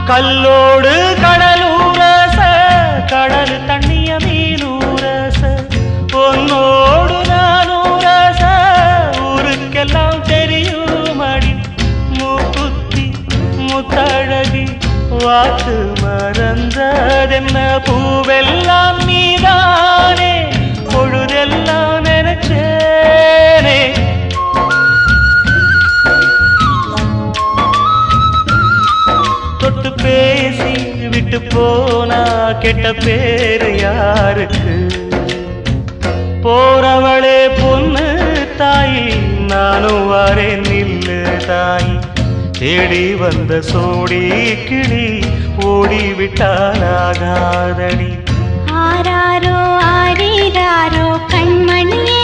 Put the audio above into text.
கல்லோடு கடலூரச கடல் தண்ணிய மீனூரச பொன்னோடு நானூரச ஊருக்கெல்லாம் தெரியுமடி மூக்குத்தி முத்தழகி வாக்கு மறந்ததென்ன பூவெல்லாம் நீதானே பொழுதெல்லாம் நினைச்சேனே தொட்டு பேசி விட்டு போனா கெட்ட பேரு யாருக்கு போறவளே பொண்ணு தாயி நானும் வரேன் நில்லு தாயி தேடி வந்த சோடி கிளி ஓடிவிட்டாலாகாதடி ஆராரோ ஆரீராரோ கண்மணியே